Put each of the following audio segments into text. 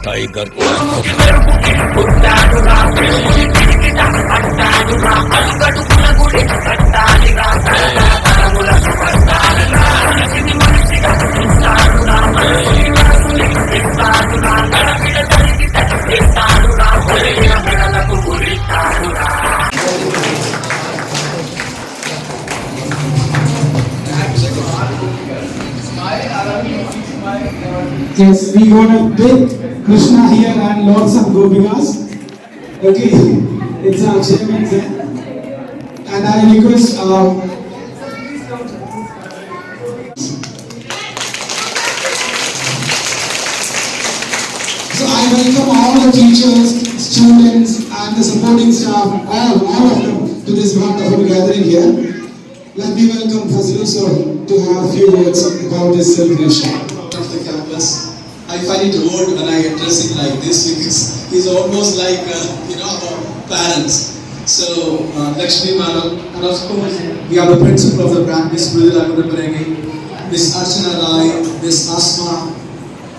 Tiger Yes, we got a big Krishna here and lots of Gopikas. Okay, it's our chairman there. And I request so I welcome all the teachers, students and the supporting staff, all of them to this wonderful gathering here. Let me welcome Fazlul sir to have a few words about this celebration. Of the campus, I find it odd when I address him like this because he's almost like our parents. So Lakshmi Madam, and of course we have the principal of the brand, Miss Mridula Kudaparegi, Miss Archana Rai, Miss Asma,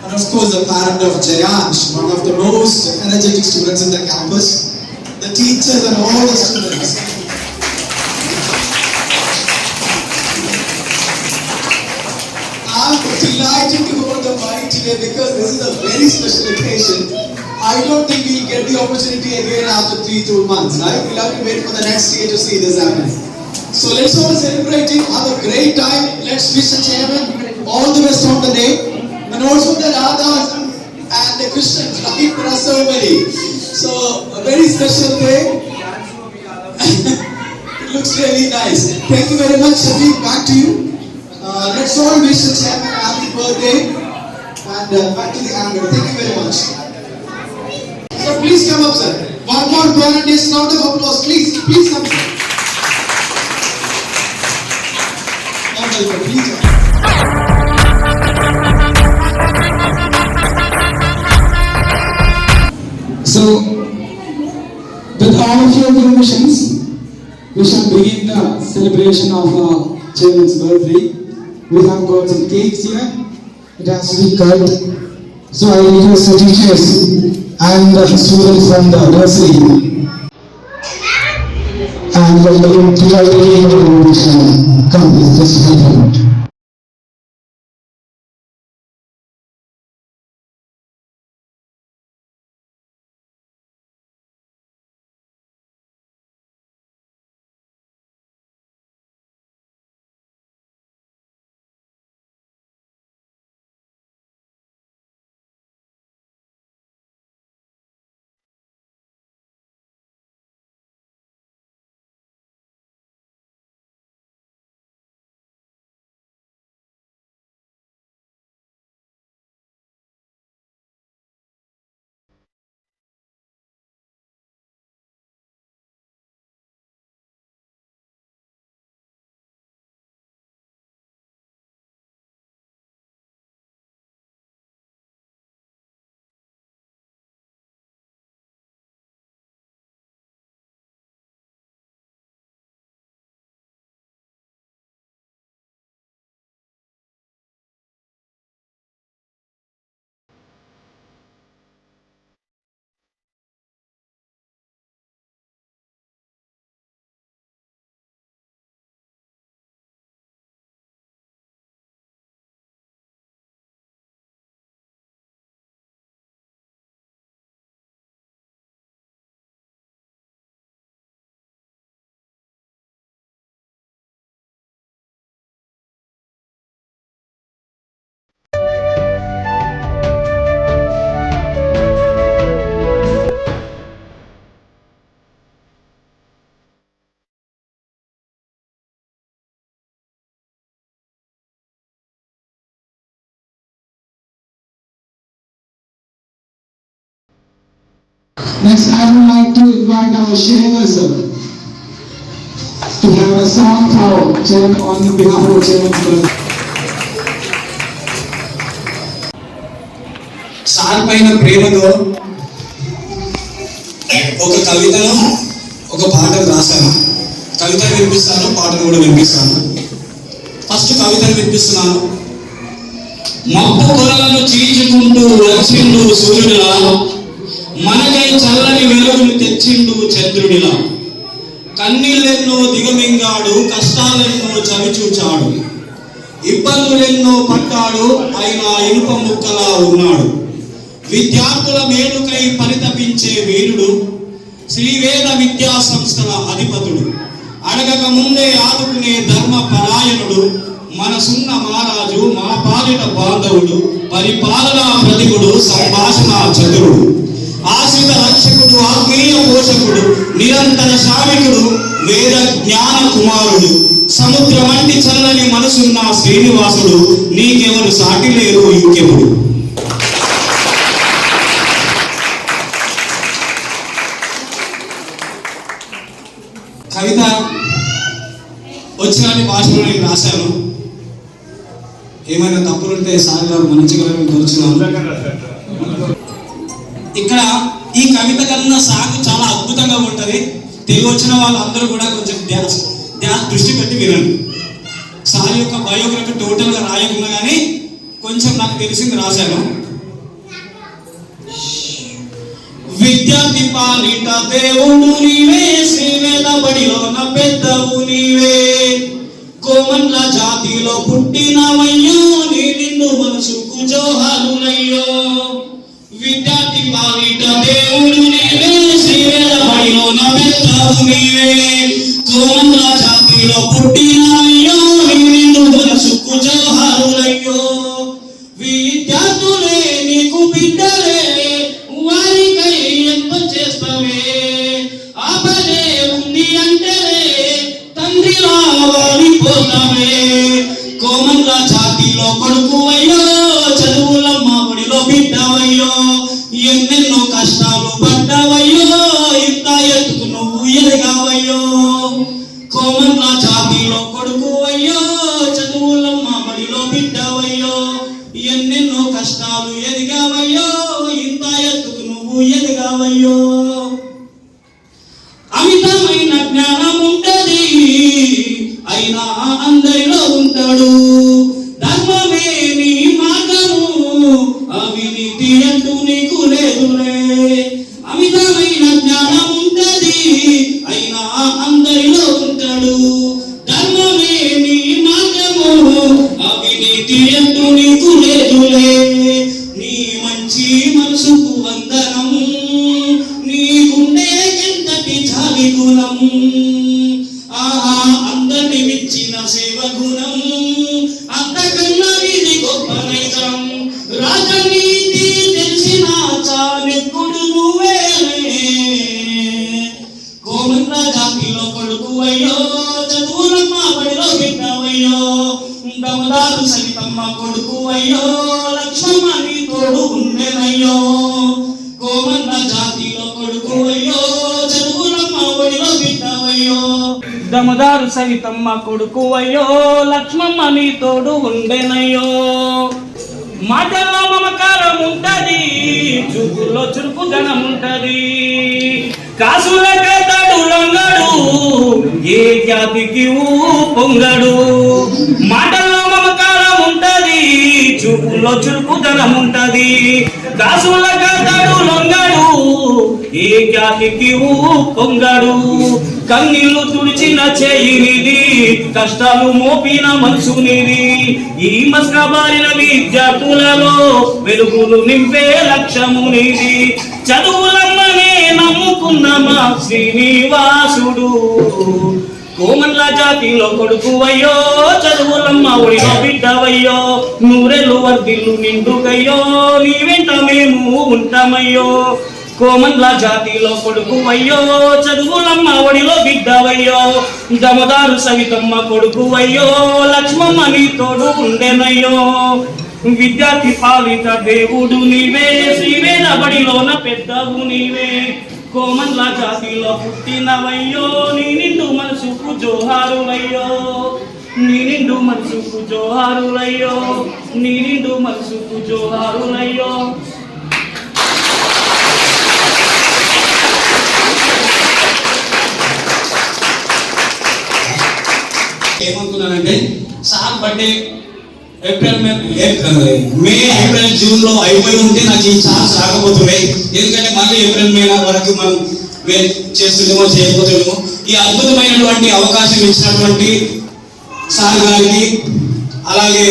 and of course the parent of Jayansh, one of the most energetic students in the campus, the teachers and all the students. I'm delighted to hold the mic today because this is a very special occasion. I don't think we'll get the opportunity again after 3 months, right? We'll have to wait for the next year to see this happen. So let's all celebrate it, have a great time. Let's wish the chairman all the best on the day. And also the Radhas and the Christians, right? There are so many. So a very special day. It looks really nice. Thank you very much, Shafiq. Back to you. Let's all wish the chairman a happy birthday and back to the angle. Thank you very much. So please come up, sir. One more grand round of applause, please. Please come, sir. Please. So, with all of your permissions, we shall begin the celebration of our chairman's birthday. We have got some cakes here. It has to be cut. So I request the teachers and the students from the nursery and from the come please, just help out. Next, I would like to invite our Chairman sir to have a song for Chairman on behalf of Chairman's birthday. Sir పైన ప్రేమతో ఒక కవితను ఒక పాటను రాశాను. కవిత వినిపిస్తాను, పాటను కూడా వినిపిస్తాను. ఫస్ట్ కవితను వినిపిస్తున్నాను. మబ్బు కొరలను చీల్చుకుంటూ వచ్చిండు సూర్యుడిలా, మనకై చల్లని వెలుగులు తెచ్చిండు చంద్రుడిలా. కన్నీళ్ళెన్నో దిగమింగాడు, కష్టాలెన్నో చవిచూచాడు, ఇబ్బందులెన్నో పడ్డాడు, అయినా ఇనుప ముక్కలా ఉన్నాడు. విద్యార్థుల మేలుకై పరితపించే వీరుడు, శ్రీవేద విద్యా సంస్థల అధిపతుడు, అడగక ముందే ఆదుకునే ధర్మ పరాయణుడు, మనసున్న మహారాజు, మా పాలిట బాంధవుడు, పరిపాలనా ప్రతిభుడు, సంభాషణ చతురుడు, ఆశ్రిత రక్షకుడు, ఆత్మీయ పోషకుడు, నిరంతర శ్రామికుడు, వేద జ్ఞాన కుమారుడు, సముద్రం వంటి చల్లని మనసున్న శ్రీనివాసుడు, నీకెవరు సాటి లేరు ఇంకెవరు. కవిత వచ్చిన భాషలో నేను రాశాను. ఏమైనా తప్పులుంటే సార్ గారు మంచిగా కోరుచున్నాను. ఇక్కడ ఈ కవిత కన్నా సాగు చాలా అద్భుతంగా ఉంటుంది. తెలుగు వచ్చిన వాళ్ళందరూ కూడా కొంచెం ధ్యాస దృష్టి పెట్టి వినండి. సార్ యొక్క బయోగ్రఫీ టోటల్గా రాయకుండా కానీ కొంచెం నాకు తెలిసింది రాశాను. విద్యార్థి పాలిట దేవుడు నీవే, శ్రీవేద బడిలోన పెద్దవు నీవే, కోమన్ల జాతిలో పుట్టినవయ్యో, నీ నిన్ను మనసుకు జోహారులయ్యో. విద్యార్థి పాలిట దేవుడు నీవే, శ్రీవేద బడిలోన పెద్దవు నీవే, కోమన్ల జాతిలో పుట్టినవయ్యో, నీ నిన్ను మనసుకు జోహారులయ్యో. విద్యార్థులే నీకు బిడ్డలే, వారికై ఎంత చేస్తావే, ఆపదే ఉంది అంటే తండ్రిలా వాడిపోతావే. కోమన్ల జాతిలో కొడుకువయ్యో, చదువులమ్మ ఒడిలో బిడ్డవయ్యో, ఎన్నెన్నో కష్టాలు పడ్డవయ్యో, ఇంత ఎత్తుకు నువ్వు ఎదగావయ్యో. కోమన్ల జాతిలో కొడుకువయ్యో, చదువులమ్మ ఒడిలో బిడ్డవయ్యో, ఎన్నెన్నో కష్టాలు ఎదిగావయ్యో, ఇంత ఎత్తుకు నువ్వు ఎదిగావయ్యో. అమితమైన జ్ఞానం ఉంటది, అయినా అందరిలో ఉంటాడు, ధర్మమే నీ మార్గము, అవినీతి అంటూ నీకు లేదులే. అమితమైన జ్ఞానం ఉంటది, అయినా అందరిలో ఉంటాడు, ధర్మమే నీ మార్గము, అవినీతి అంటూ నీకు లేదులే. నీ మంచి మనసుకు వందనం, నీకుండే ఎంతటి జాలి గుణం, ఆహా అందరిని మించిన సేవ గుణం, అంతకన్నా ఇది గొప్ప నైజం. రాజనీతి తెలిసిన చాలెప్పుడు నువ్వే, కోమన్ల జాతిలో కొడుకువయ్యో, చదువులమ్మ బడిలో బిడ్డవయ్యో, దమదారు సైతమ్మ కొడుకువయ్యో, లక్ష్మమ్మ నీ తోడు ఉండెనయ్యో. కోమన్ల జాతిలో కొడుకువయ్యో, చదువులమ్మ ఒడిలో బిడ్డవయ్యో, దమదారు సైతమ్మ కొడుకువయ్యో, లక్ష్మమ్మ నీ తోడు ఉండెనయ్యో. మాటల్లో మమకారం ఉంటది, చూపుల్లో చురుకుదనం ఉంటది, కాసుల కథడు లొంగడు, ఏ జాతికి పొంగడు. మాటల్లో మమకారం ఉంటది, చూపుల్లో చురుకుదనం ఉంటది, కాసుల కథడు లొంగడు, ఏ జాతికి పొంగడు. కన్నీళ్లు తుడిచిన చేయినిది, కష్టాలు మోపిన మనసునిది, ఈ మస్కబారిన విద్యార్థులలో వెలుగులు నింపే లక్ష్యము నీది. చదువులమ్మనే నమ్ముకున్న మా శ్రీనివాసుడు, కోమన్ల జాతిలో కొడుకువయ్యో, చదువులమ్మ ఒడిలో బిడ్డవయ్యో, నూరెళ్ళు వర్ధిల్లు నిండుకయ్యో, నీ వెంట మేము ఉంటామయ్యో. కోమన్ల జాతిలో కొడుకువయ్యో, చదువులమ్మ ఒడిలో బిడ్డవయ్యో, దమదారు సవితమ్మ కొడుకువయ్యో, లక్ష్మమ్మ నీ తోడు ఉండెనయ్యో. విద్యార్థి పాలిత దేవుడు నీవే, శ్రీవేద బడిలోన పెద్దవు నీవే, కోమన్ల జాతిలో పుట్టినవయ్యో, నీ నిండు మనసుకు జోహారులయ్యో, నీ నిండు మనసుకు జోహారులయ్యో, నీ నిండు మనసుకు జోహారులయ్యో. ఏమనుకున్నానంటే sir birthday May April June లో అయిపోయి ఉంటే నాకు ఈ ఛాన్స్ రాకపోతున్నాయి. ఎందుకంటే మళ్ళీ ఏప్రిల్ మే వరకు మనం చేస్తుందేమో చేయకపోతేమో. ఈ అద్భుతమైనటువంటి అవకాశం ఇచ్చినటువంటి సార్ గారికి, అలాగే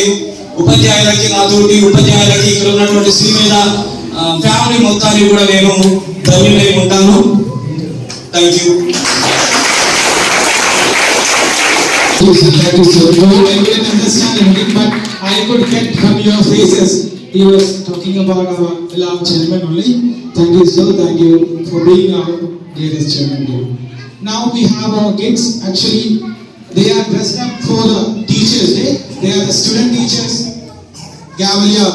ఉపాధ్యాయులకి, నాతోటి ఉపాధ్యాయులకి, ఇక్కడ ఉన్నటువంటి శ్రీమేధ ఫ్యామిలీ మొత్తాన్ని కూడా నేను ధన్యులై ఉంటాను. Thank you. That is so good. I didn't understand anything, but I could get from your faces. He was talking about our beloved chairman only. Thank you, sir. Thank you for being our greatest chairman here. Now we have our kids. Actually, they are dressed up for the Teachers' Day. They are the student teachers. Gavalia,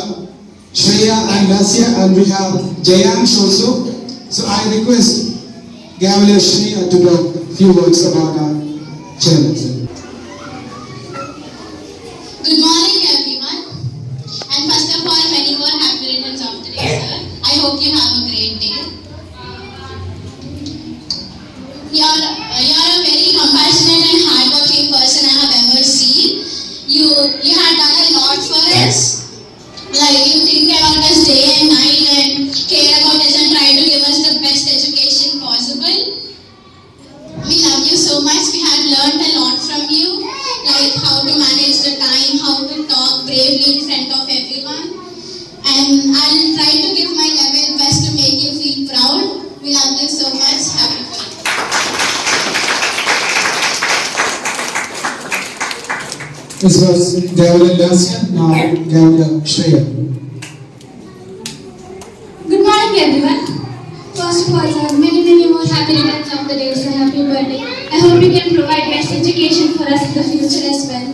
Shreya and Lasya, and we have Jayansh also. So I request Gavalia Shreya to talk a few words about our chairman, sir. Good morning everyone, and first of all many more happy returns of the day, sir. I hope you have a great day. You're a very compassionate and hardworking person I have ever seen. You have done a lot for us. Like you think about us day and night and care about us and try to give us the best education possible. We love you so much. We have learned a lot from you, like how to manage the time, how to talk bravely in front of everyone. And I'll try to give my level best to make you feel proud. We love you so much. Happy birthday. This was Gavalia Lasya, now Gavalia Shreya. Good morning everyone. First of all, sir, many more happy returns of the day, so happy birthday. I hope you can provide best education for us in the future as well.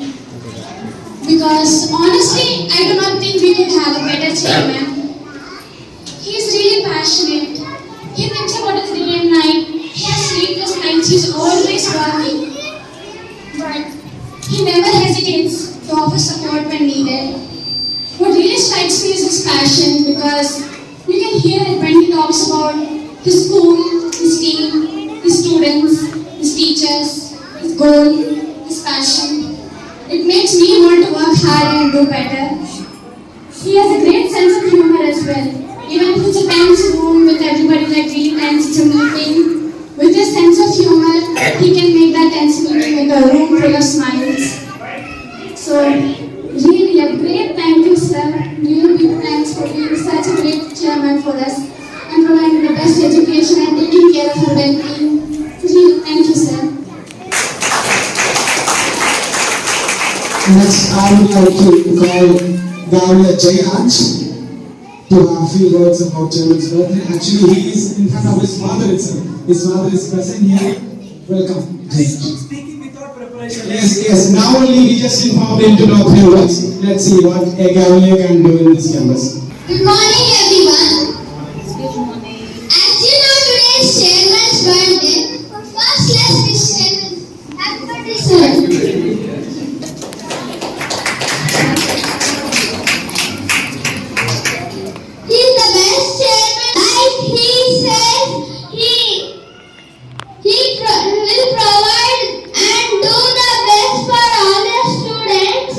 Because honestly, I do not think we could have a better chairman. He is really passionate. He thinks about his day and night. He has sleepless nights. He is always working. But he never hesitates to offer support when needed. What really strikes me is his passion, because you can hear it when he talks about his school, his team, his students, his teachers, his goal, his passion. It makes me want to work hard and do better. He has a great sense of humor as well. Even if it's a tense room with everybody like really tense, it's a meeting, with his sense of humor, he can make that tense meeting like a room full of smiles. So, really a great thank you, sir. Really big thanks for being such a great chairman for us and providing the best education and taking care of our well-being. Really, thank you, sir. Next, I would like to call Gavalia Jayansh to have a few words about chairman's birthday. Actually, he is in front of his father itself. His father is present here. Welcome, Jayansh. Speaking without preparation. Yes. Now only we just informed him to know a few words. Let's see what a Gavalia can do in this campus. Good morning, everyone. Good morning. As you know, today is chairman's birthday. First, let's wish chairman happy birthday, sir. He's the best chairman. Like he says, he will provide and do the best for all the students.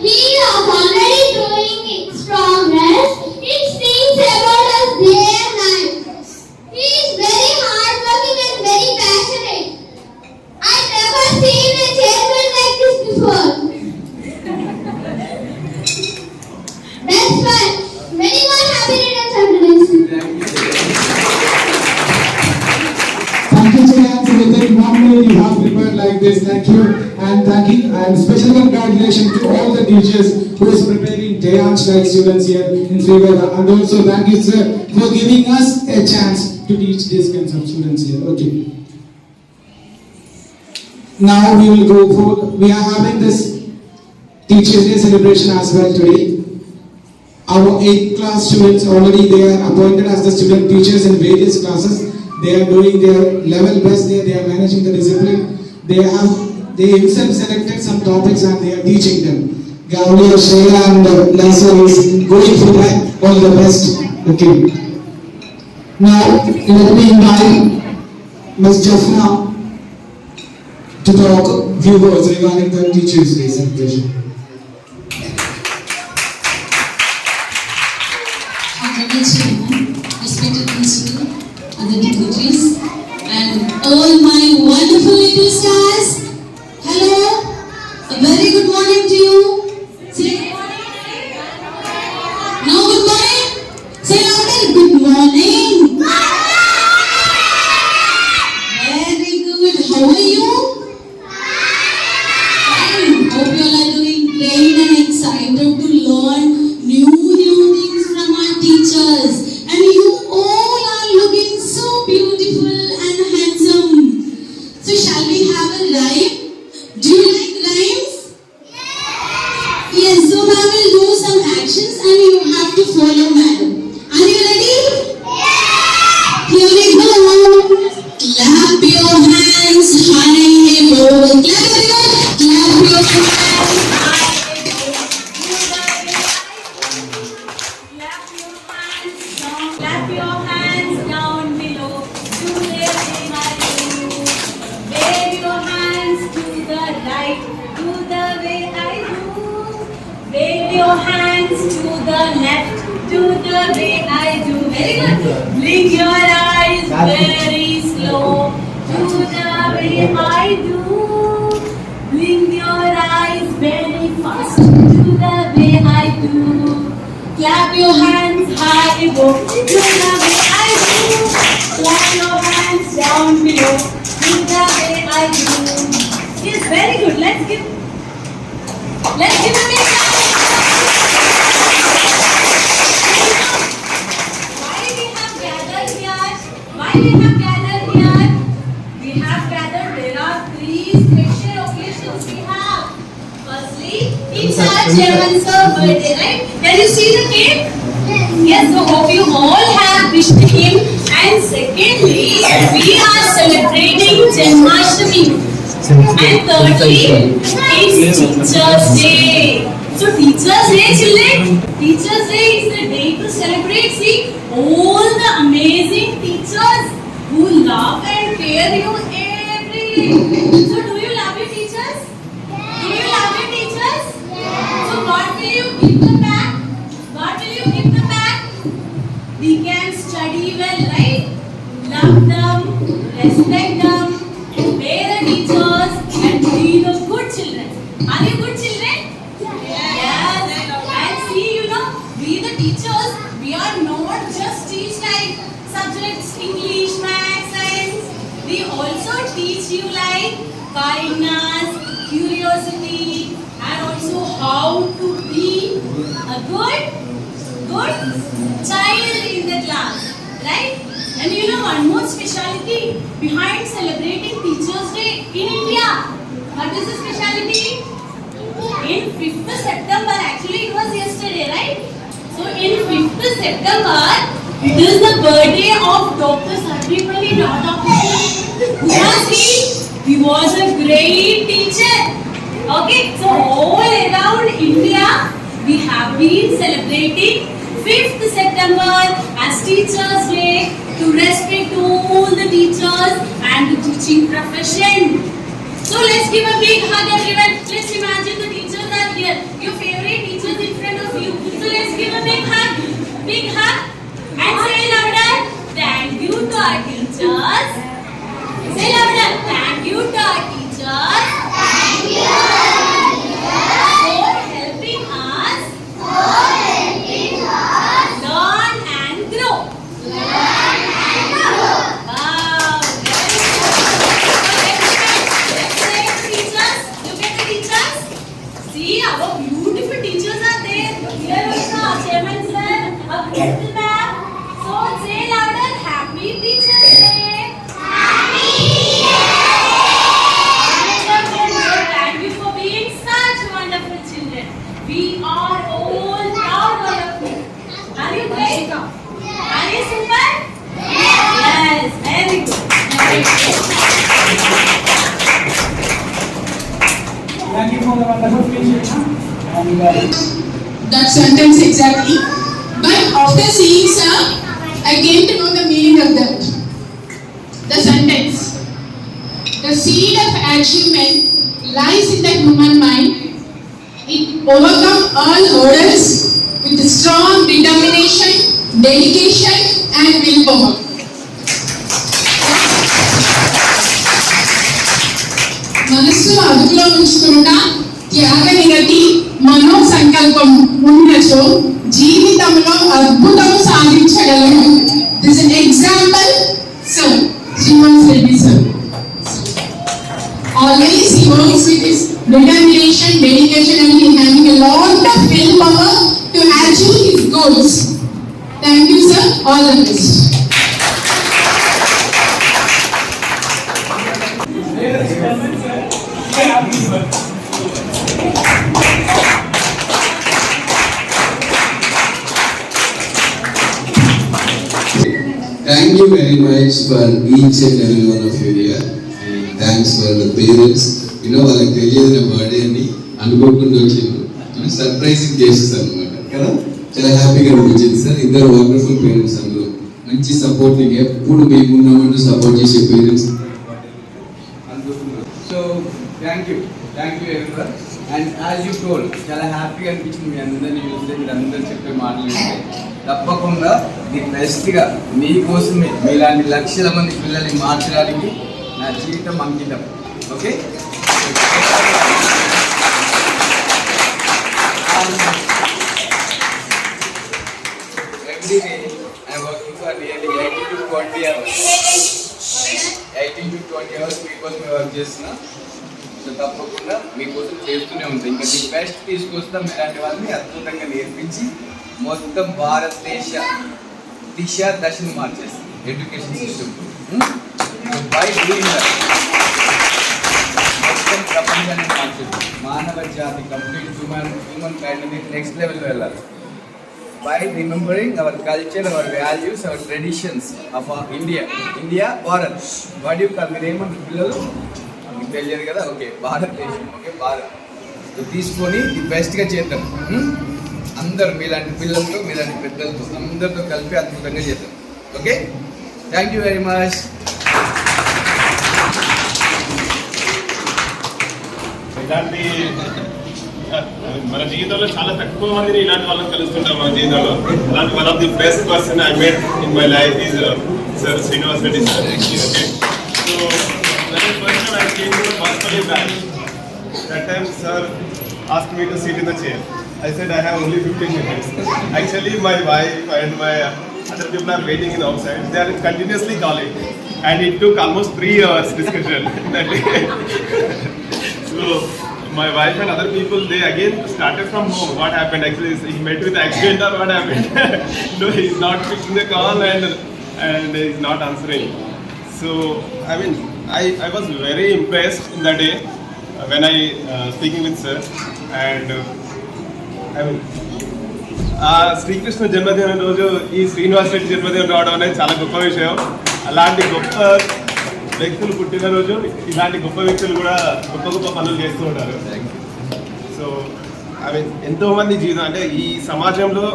He is already doing its progress. It thinks about us day and night. He is very hardworking and very passionate. I've never seen a chairman like this before. That's why many more happy returns of the day. Thank you, Jayansh. With that normally you have prepared like this. Thank you. And special congratulations to all the teachers who is preparing Jayansh like students here in Sriveda. And also thank you, sir, for giving us a chance to teach these kinds of students here. Okay. Now we will go for, we are having this Teachers' Day celebration as well today. Our 8th class students already they are appointed as the student teachers in various classes. They are doing their level best there. They are managing the discipline. They himself selected some topics and they are teaching them. Gavalia, Shreya and Lasya is going for that. All the best. Okay. Now let me invite Ms. Jafna to talk few words regarding the Teachers' Day celebration. Honorable Chairman, respected principal, other dignitaries, and all my wonderful little stars. Hello, a very good morning to you. Say no, good morning. Say louder, good morning. Very good. How are you? Fine. Hope you all are doing great and excited to learn new things from our teachers. And you all are looking so beautiful and handsome. So shall we have a rhyme? Do you like rhymes? Yes, so I will do some actions and you have to follow madam. Are you ready? Here we go. Clap your hands high above. Clap everyone. Clap your hands high above. Clap your hands down below. Do everything I do. Wave your hands to the right. Do the way I do. Wave your hands to the left. Do the way I do. Very good. Blink your eyes very slow. Do the way I do. Blink your eyes very fast. Do the way I do. Clap your hands high above. Do the way I do. Clap your hands down below. Do the way I do. Yes, very good. Let's give a big hand. Why we have gathered here? Why we have gathered here? We have gathered. There are three special occasions we have. Firstly, it's our chairman's birthday, right? Can you see the cake? Yes, so hope you all have wished him. And secondly, we are celebrating Janmashtami. And thirdly, it's Teachers' Day. So Teachers' Day, children, Teachers' Day is the day to celebrate, see, all the amazing teachers who love and care you every day. So do you love your teachers? Do you love your teachers? So what will you give them back? What will you give them back? We can study well, right? Love them, respect them, obey the teachers, and be the good children. Are you good children? Yes. And see, we the teachers, we are not just teach like subjects, English, maths, science. We also teach you like kindness, curiosity, and also how to be a good child in the class, right? And one more speciality behind celebrating Teachers' Day in India. What is the speciality? In 5th September, actually it was yesterday, right? So in 5th September, it is the birthday of Dr. Sarvepalli Radhakrishnan. Who was he? He was a great teacher. Okay, so all around India, we have been celebrating 5th September as Teachers' Day to respect all the teachers and the teaching profession. So let's give a big hug everyone. Let's imagine the teachers are here. Your favorite teachers in front of you. So let's give a big hug and say louder, thank you to our teachers. Say louder, thank you to our teachers. Thank you. For helping us. Learn and grow. Wow, very good. Let's say the teachers. Look at the teachers. See, our beautiful teachers are there. Here also our chairman sir, our principal ma'am. So say louder, Happy Teachers Day. Happy Thank you for being such wonderful children. We are all proud of you. Are you great? Are you super? Yes, very good. Thank you for the wonderful speech. That sentence exactly. But after seeing sir, I came to know the meaning of that. The sentence. The seed of achievement lies in the human mind. It overcomes all hurdles with strong determination, dedication, and willpower. మనస్సును అదుపులో ఉంచుకుంటా త్యాగ నిరతి మనో సంకల్పం ఉన్నచో జీవితంలో అద్భుతం సాధించగలము. This is example sir Srinivas Reddy sir. Always he works with his determination, dedication, and he having a lot of willpower to achieve his goals. Thank you, sir. All the best. Thank you very much for each and every one of you here. And thanks for the parents. You know, వాళ్ళకి తెలియదు నా birthday అని అనుకోకుండా వచ్చింది. Surprising cases అనమాట కదా. చాలా హ్యాపీగా అనిపించింది సార్. ఇద్దరు వండర్ఫుల్ పేరెంట్స్, అందులో మంచి సపోర్టింగ్, ఎప్పుడు మేము ఉన్నామంటూ సపోర్ట్ చేసే parents. So thank you everyone. And as you told, చాలా హ్యాపీగా అనిపించింది మీ అందరినీ చూస్తే, మీరు అందరూ చెప్పే మాటలు చూస్తే. తప్పకుండా ది బెస్ట్గా మీకోసమే మీలాంటి లక్షల మంది పిల్లల్ని మార్చడానికి నా జీవితం అంకితం. Okay, every day I working for nearly 18 to 20 hours. 18 to 20 hours మీకోసమే వర్క్ చేస్తున్నా. సో తప్పకుండా మీకోసం చేస్తూనే ఉంటాయి. ఇంకా ది బెస్ట్ తీసుకొస్తాం. ఇలాంటి వాళ్ళని అద్భుతంగా నేర్పించి మొత్తం భారతదేశ దశను మార్చేస్తాం education system. By doing that మొత్తం ప్రపంచాన్ని మార్చేస్తాం. మానవ జాతి కంప్లీట్ హ్యూమన్ కైండ్ అనేది నెక్స్ట్ లెవెల్ వెళ్ళాలి. By remembering our culture, our values, our traditions of India Bharat. What you call, మీరు ఏమంటారు పిల్లలు? మీకు తెలియదు కదా. ఓకే, భారతదేశం. ఓకే, భారత్ తీసుకొని ది బెస్ట్గా చేద్దాం. అందరూ మీలాంటి పిల్లలతో, మీలాంటి పెద్దలతో, అందరితో కలిపి అద్భుతంగా చేద్దాం. Okay, thank you very much. ఇలాంటి మన జీవితంలో చాలా తక్కువ మందిని ఇలాంటి వాళ్ళని కలుస్తుంటాం మన జీవితంలో. అలాంటి one of the best person I made in my life is sir Srinivas Reddy sir. Okay, so first time I came to the hospital back. That time sir asked me to sit in the chair. I said I have only 15 minutes. Actually my wife and my other people are waiting in outside. They are continuously calling and it took almost 3 hours discussion that day. So my wife and other people, they again started from home. What happened? Actually he met with accident or what happened? No, he's not picking the call and he's not answering. So I mean I was very impressed in that day when I speaking with sir and I mean Srikrishna జన్మదినం రోజు ఈ శ్రీనివాస్ రెడ్డి జన్మదినం రావడం అనేది చాలా గొప్ప విషయం. అలాంటి గొప్ప వ్యక్తులు పుట్టినరోజు ఇలాంటి గొప్ప వ్యక్తులు కూడా గొప్ప పనులు చేస్తూ ఉంటారు. సో ఐ మీన్ ఎంతోమంది జీవితం అంటే ఈ సమాజంలో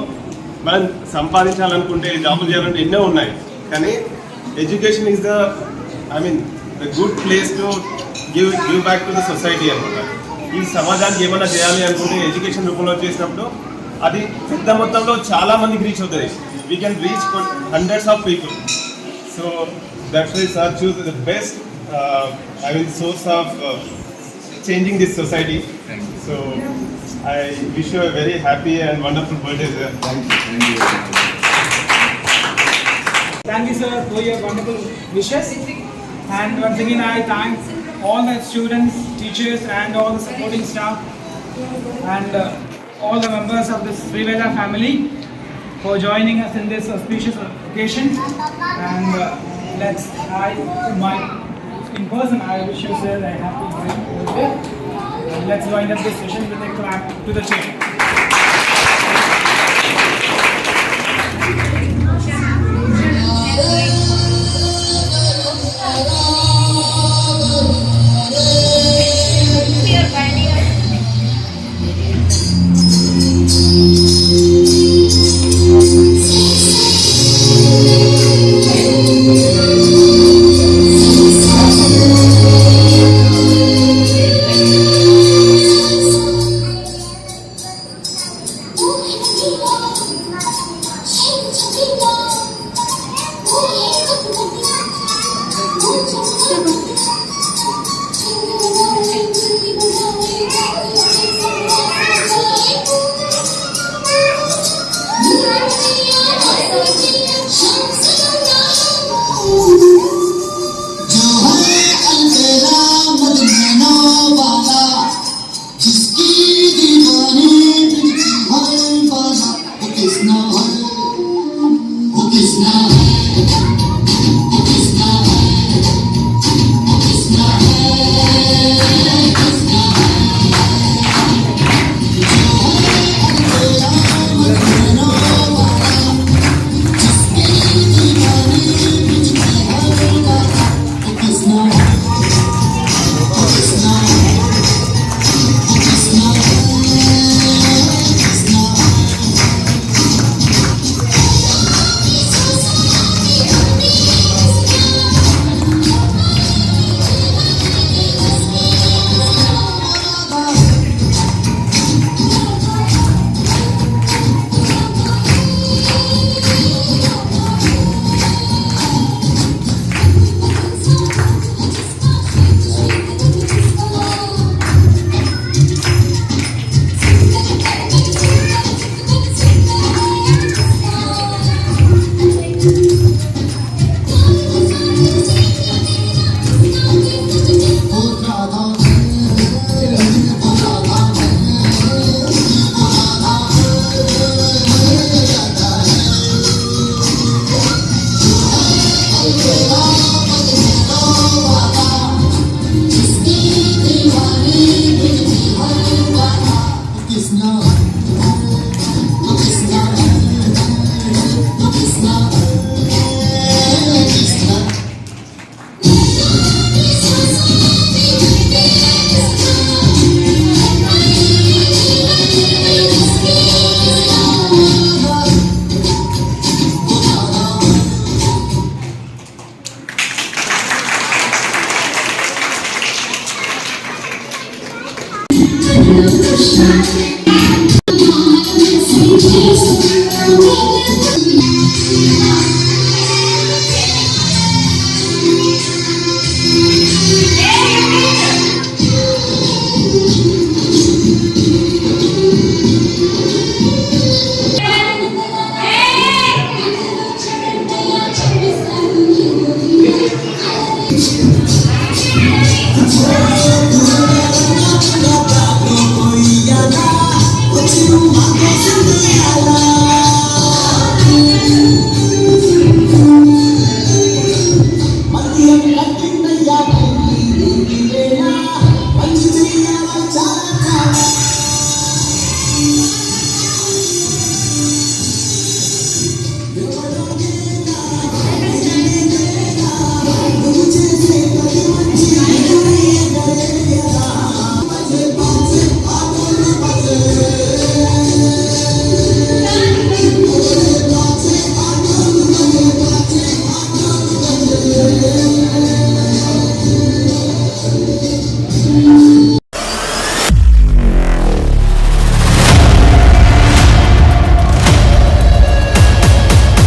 మనం సంపాదించాలనుకుంటే, జాబులు చేయాలంటే ఎన్నో ఉన్నాయి. కానీ education is the the good place to give back to the society అనమాట. ఈ సమాజానికి ఏమైనా చేయాలి అనుకుంటే ఎడ్యుకేషన్ రూపంలో చేసినప్పుడు అది పెద్ద మొత్తంలో చాలా మందికి రీచ్ అవుతుంది. We can reach hundreds of people. So that's why sir choose the best source of changing this society. So I wish you a very happy and wonderful birthday, sir. Thank you. Thank you, sir, for your wonderful wishes. And once again, I thank all the students, teachers, and all the supporting staff, and all the members of this Sriveda family for joining us in this auspicious occasion. And in person, I wish you, sir, a happy birthday. Let's wind up this session with a clap to the chair. Krishna